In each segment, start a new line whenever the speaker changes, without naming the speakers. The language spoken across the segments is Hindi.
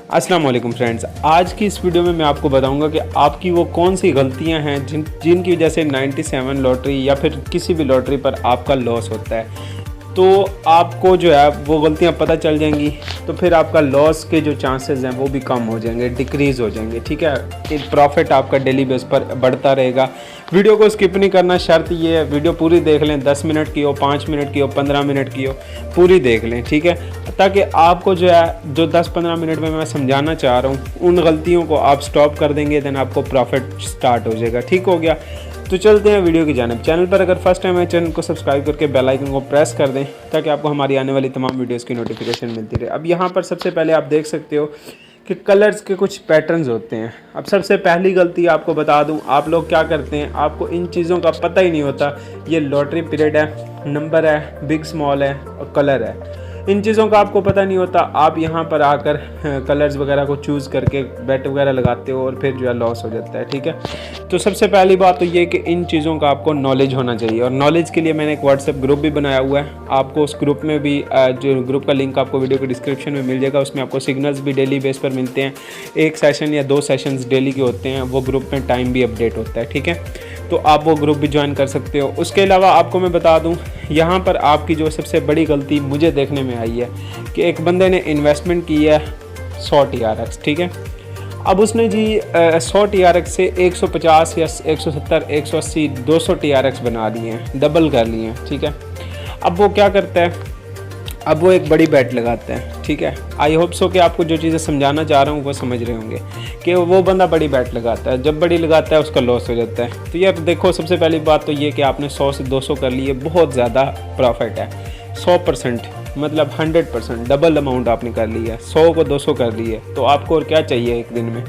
अस्सलाम वालेकुम फ्रेंड्स, आज की इस वीडियो में मैं आपको बताऊंगा कि आपकी वो कौन सी गलतियां हैं जिनकी वजह से 97 लॉटरी या फिर किसी भी लॉटरी पर आपका लॉस होता है। तो आपको जो है वो गलतियां पता चल जाएंगी तो फिर आपका लॉस के जो चांसेस हैं वो भी कम हो जाएंगे, डिक्रीज़ हो जाएंगे। ठीक है, एक प्रॉफिट आपका डेली बेस पर बढ़ता रहेगा। वीडियो को स्किप नहीं करना, शर्त ये है वीडियो पूरी देख लें, 10 मिनट की हो, 5 मिनट की हो, 15 मिनट की हो, पूरी देख लें। ठीक है, ताकि आपको जो है जो 10-15 मिनट में मैं समझाना चाह रहा हूँ उन गलतियों को आप स्टॉप कर देंगे, देन आपको प्रॉफिट स्टार्ट हो जाएगा। ठीक हो गया, तो चलते हैं वीडियो की जानिब। चैनल पर अगर फर्स्ट टाइम है चैनल को सब्सक्राइब करके बेल आइकन को प्रेस कर दें ताकि आपको हमारी आने वाली तमाम वीडियोस की नोटिफिकेशन मिलती रहे। अब यहाँ पर सबसे पहले आप देख सकते हो कि कलर्स के कुछ पैटर्न्स होते हैं। अब सबसे पहली गलती आपको बता दूं, आप लोग क्या करते हैं, आपको इन चीज़ों का पता ही नहीं होता। ये लॉटरी पीरियड है, नंबर है, बिग स्मॉल है और कलर है, इन चीज़ों का आपको पता नहीं होता। आप यहाँ पर आकर कलर्स वगैरह को चूज़ करके बेट वगैरह लगाते हो और फिर जो है लॉस हो जाता है। ठीक है, तो सबसे पहली बात तो ये कि इन चीज़ों का आपको नॉलेज होना चाहिए, और नॉलेज के लिए मैंने एक व्हाट्सएप ग्रुप भी बनाया हुआ है। आपको उस ग्रुप में भी जो ग्रुप का लिंक आपको वीडियो के डिस्क्रिप्शन में मिल जाएगा। उसमें आपको सिग्नल्स भी डेली बेस पर मिलते हैं, 1 सेशन या 2 सेशंस डेली के होते हैं। वो ग्रुप में टाइम भी अपडेट होता है। ठीक है, तो आप वो ग्रुप भी ज्वाइन कर सकते हो। उसके अलावा आपको मैं बता दूं, यहाँ पर आपकी जो सबसे बड़ी गलती मुझे देखने में आई है कि एक बंदे ने इन्वेस्टमेंट की है 100 TRX। ठीक है, अब उसने जी 100 TRX से 150 या 170, 180, 200 TRX बना लिए हैं, डबल कर लिए हैं। ठीक है, अब वो क्या करता है, अब वो एक बड़ी बेट लगाता है। ठीक है, आई होप सो कि आपको जो चीज़ें समझाना चाह रहा हूँ वो समझ रहे होंगे कि वो बंदा बड़ी बेट लगाता है। जब बड़ी लगाता है उसका लॉस हो जाता है। तो यार देखो, सबसे पहली बात तो ये कि आपने 100 से 200 कर लिए, बहुत ज़्यादा प्रॉफिट है। 100% मतलब 100% डबल अमाउंट आपने कर लिया है। 100 को 200 कर लिए, तो आपको और क्या चाहिए एक दिन में।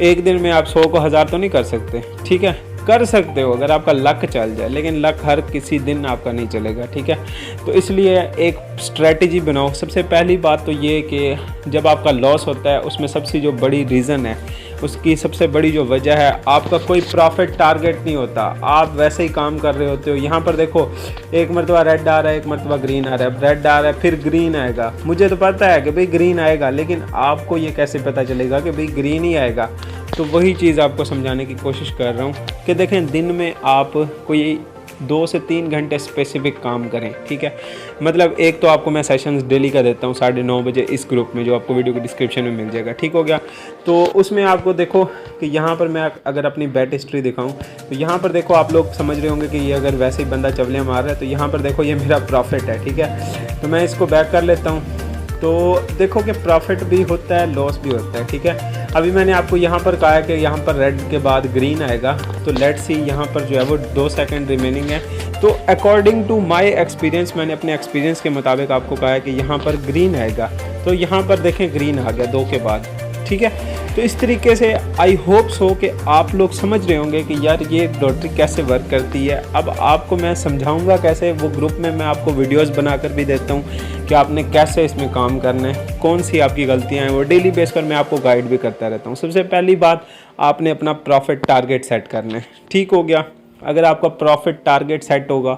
एक दिन में आप 100 को 1000 तो नहीं कर सकते। ठीक है, कर सकते हो अगर आपका लक चल जाए, लेकिन लक हर किसी दिन आपका नहीं चलेगा। ठीक है, तो इसलिए एक स्ट्रेटजी बनाओ। सबसे पहली बात तो ये कि जब आपका लॉस होता है उसमें सबसे जो बड़ी रीज़न है, उसकी सबसे बड़ी जो वजह है, आपका कोई प्रॉफिट टारगेट नहीं होता। आप वैसे ही काम कर रहे होते हो। यहाँ पर देखो, एक मरतबा रेड आ रहा है, एक मरतबा ग्रीन आ रहा है, रेड आ रहा है फिर ग्रीन आएगा। मुझे तो पता है कि भाई ग्रीन आएगा, लेकिन आपको ये कैसे पता चलेगा कि भाई ग्रीन ही आएगा। तो वही चीज़ आपको समझाने की कोशिश कर रहा हूँ कि देखें, दिन में आप कोई 2 से 3 घंटे स्पेसिफिक काम करें। ठीक है, मतलब एक तो आपको मैं सेशंस डेली का देता हूँ 9:30 बजे इस ग्रुप में, जो आपको वीडियो के डिस्क्रिप्शन में मिल जाएगा। ठीक हो गया, तो उसमें आपको देखो कि यहाँ पर मैं अगर अपनी बैट हिस्ट्री दिखाऊँ तो यहाँ पर देखो, आप लोग समझ रहे होंगे कि ये अगर वैसे ही बंदा चवलियाँ मार रहा है तो यहाँ पर देखो ये मेरा प्रॉफिट है। ठीक है, तो मैं इसको बैक कर लेता हूँ। तो देखो कि प्रॉफिट भी होता है, लॉस भी होता है। ठीक है, अभी मैंने आपको यहाँ पर कहा है कि यहाँ पर रेड के बाद ग्रीन आएगा, तो लेट्स सी यहाँ पर जो है वो 2 सेकंड रिमेनिंग है। तो अकॉर्डिंग टू माय एक्सपीरियंस, मैंने अपने एक्सपीरियंस के मुताबिक आपको कहा है कि यहाँ पर ग्रीन आएगा। तो यहाँ पर देखें ग्रीन आ गया 2 के बाद। ठीक है, तो इस तरीके से आई होप सो कि आप लोग समझ रहे होंगे कि यार ये लॉटरी कैसे वर्क करती है। अब आपको मैं समझाऊंगा कैसे, वो ग्रुप में मैं आपको वीडियोस बनाकर भी देता हूँ कि आपने कैसे इसमें काम करना है, कौन सी आपकी गलतियाँ हैं, वो डेली बेस पर मैं आपको गाइड भी करता रहता हूँ। सबसे पहली बात, आपने अपना प्रॉफिट टारगेट सेट करना है। ठीक हो गया, अगर आपका प्रॉफिट टारगेट सेट होगा,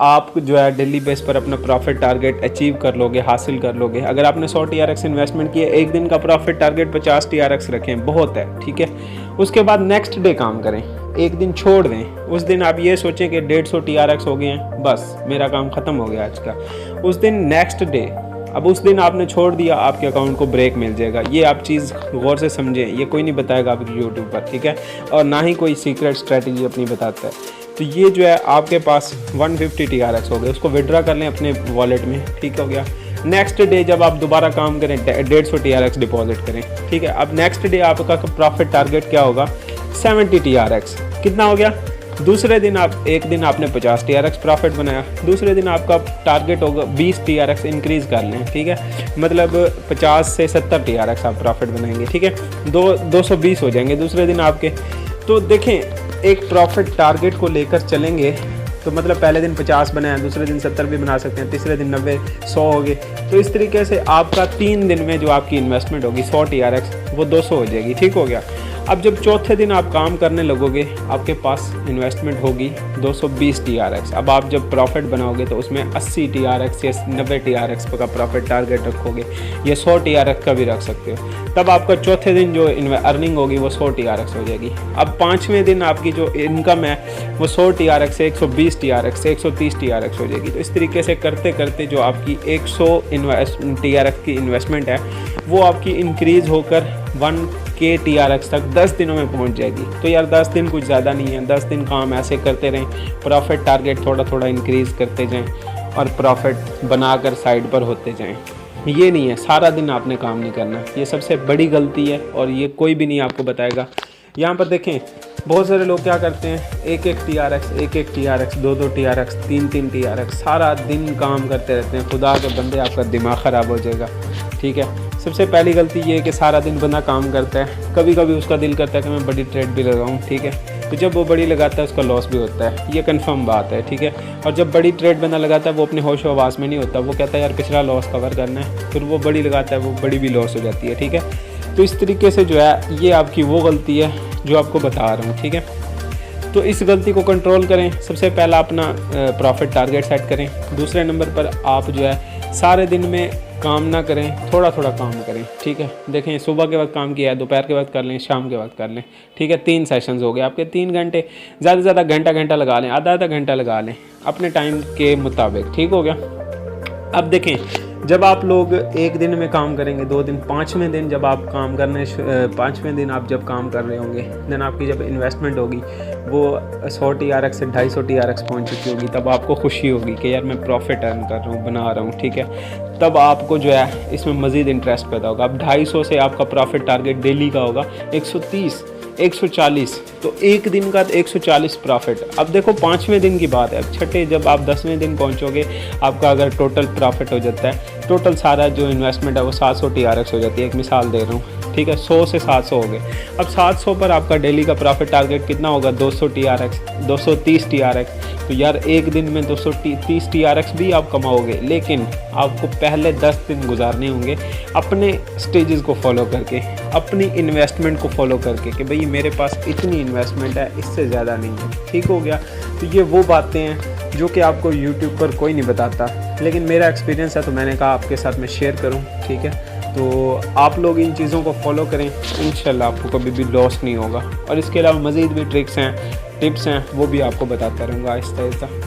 आप जो है डेली बेस पर अपना प्रॉफिट टारगेट अचीव कर लोगे, हासिल कर लोगे। अगर आपने 100 TRX इन्वेस्टमेंट किया, एक दिन का प्रॉफिट टारगेट 50 TRX रखें, बहुत है। ठीक है, उसके बाद नेक्स्ट डे काम करें, एक दिन छोड़ दें। उस दिन आप ये सोचें कि 150 TRX हो गए हैं, बस मेरा काम ख़त्म हो गया आज का। उस दिन नेक्स्ट डे, अब उस दिन आपने छोड़ दिया, आपके अकाउंट को ब्रेक मिल जाएगा। ये आप चीज़ गौर से समझें, ये कोई नहीं बताएगा आपकी यूट्यूब पर। ठीक है, और ना ही कोई सीक्रेट स्ट्रेटजी अपनी बताता है। तो ये जो है आपके पास 150 TRX हो गए, उसको विड्रा कर लें अपने वॉलेट में। ठीक हो गया, नेक्स्ट डे जब आप दोबारा काम करें 150 TRX डिपॉजिट करें। ठीक है, अब नेक्स्ट डे आपका प्रॉफिट टारगेट क्या होगा, 70 TRX। कितना हो गया, दूसरे दिन आप, एक दिन आपने 50 TRX प्रॉफिट बनाया, दूसरे दिन आपका टारगेट होगा 20 TRX इंक्रीज़ कर लें। ठीक है, मतलब 50 से 70 TRX आप प्रॉफिट बनाएंगे। ठीक है, 220 हो जाएंगे दूसरे दिन आपके। तो देखें, एक प्रॉफिट टारगेट को लेकर चलेंगे तो मतलब पहले दिन 50 बनाया, दूसरे दिन 70 भी बना सकते हैं, तीसरे दिन 90, 100 हो गए। तो इस तरीके से आपका 3 दिन में जो आपकी इन्वेस्टमेंट होगी 100 TRX, वो 200 हो जाएगी। ठीक हो गया, अब जब चौथे दिन आप काम करने लगोगे, आपके पास इन्वेस्टमेंट होगी 220 TRX। अब आप जब प्रॉफिट बनाओगे तो उसमें 80 TRX या 90 TRX का प्रॉफिट टारगेट रखोगे, या 100 TRX का भी रख सकते हो। तब आपका चौथे दिन जो अर्निंग होगी वो 100 TRX हो जाएगी। अब पाँचवें दिन आपकी जो इनकम है वो 100 TRX से 120 TRX से 130 TRX हो जाएगी। तो इस तरीके से करते करते जो आपकी 100 TRX की इन्वेस्टमेंट है वो आपकी इंक्रीज़ होकर 1K TRX तक 10 दिनों में पहुंच जाएगी। तो यार 10 दिन कुछ ज़्यादा नहीं है, 10 दिन काम ऐसे करते रहें, प्रॉफिट टारगेट थोड़ा थोड़ा इंक्रीज़ करते जाएं और प्रॉफिट बनाकर साइड पर होते जाएं। ये नहीं है सारा दिन आपने काम नहीं करना, ये सबसे बड़ी गलती है और ये कोई भी नहीं आपको बताएगा। यहाँ पर देखें बहुत सारे लोग क्या करते हैं, एक एक TRX, दो TRX, तीन TRX, सारा दिन काम करते रहते हैं। खुदा के बंदे आपका दिमाग ख़राब हो जाएगा। ठीक है, सबसे पहली गलती ये है कि सारा दिन बंदा काम करता है, कभी कभी उसका दिल करता है कि मैं बड़ी ट्रेड भी लगाऊं। ठीक है, तो जब वो बड़ी लगाता है उसका लॉस भी होता है, ये कंफर्म बात है। ठीक है, और जब बड़ी ट्रेड बंदा लगाता है वो अपने होश हवास में नहीं होता, वो कहता है यार पिछला लॉस कवर करना है, फिर वो बड़ी लगाता है, वो बड़ी भी लॉस हो जाती है। ठीक है, तो इस तरीके से जो है ये आपकी वो गलती है जो आपको बता रहा हूँ। ठीक है, तो इस गलती को कंट्रोल करें। सबसे पहला अपना प्रॉफिट टारगेट सेट करें। दूसरे नंबर पर आप जो है सारे दिन में काम ना करें, थोड़ा थोड़ा काम करें। ठीक है, देखें सुबह के वक्त काम किया है, दोपहर के वक्त कर लें, शाम के वक्त कर लें। ठीक है, 3 सेशंस हो गए आपके, 3 घंटे, ज़्यादा से ज़्यादा घंटा लगा लें, आधा घंटा लगा लें अपने टाइम के मुताबिक। ठीक हो गया। अब देखें जब आप लोग एक दिन में काम करेंगे, 2 दिन, 5वें दिन जब आप काम करने 5वें दिन आप जब काम कर रहे होंगे, देन आपकी जब इन्वेस्टमेंट होगी वो 100 TRX से 250 TRX पहुंच चुकी होगी, तब आपको खुशी होगी कि यार मैं प्रॉफिट अर्न कर रहा हूँ, बना रहा हूँ। ठीक है, तब आपको जो है इसमें मज़ीद इंटरेस्ट पैदा होगा। अब 250 से आपका प्रॉफिट टारगेट डेली का होगा 130, 140, तो एक दिन का 140 प्रॉफिट। अब देखो 5वें दिन की बात है, अब छठे जब आप 10वें दिन पहुंचोगे, आपका अगर टोटल प्रॉफिट हो जाता है, टोटल सारा जो इन्वेस्टमेंट है वो 700 TRX हो जाती है। एक मिसाल दे रहा हूँ। ठीक है, 100 से 700 हो गए। अब 700 पर आपका डेली का प्रॉफिट टारगेट कितना होगा, 200 TRX, 230 TRX। तो यार एक दिन में 230 TRX भी आप कमाओगे, लेकिन आपको पहले 10 दिन गुजारने होंगे अपने स्टेजेस को फॉलो करके, अपनी इन्वेस्टमेंट को फॉलो करके कि भाई मेरे पास इतनी इन्वेस्टमेंट है, इससे ज़्यादा नहीं है। ठीक हो गया। तो ये वो बातें हैं जो कि आपको यूट्यूब पर कोई नहीं बताता, लेकिन मेरा एक्सपीरियंस है तो मैंने कहा आपके साथ मैं शेयर करूं। ठीक है, तो आप लोग इन चीज़ों को फॉलो करें, इंशाल्लाह आपको कभी भी लॉस नहीं होगा। और इसके अलावा मज़ीद भी ट्रिक्स हैं, टिप्स हैं, वो भी आपको बताता रहूँगा आहिस्ता आहिस्ता।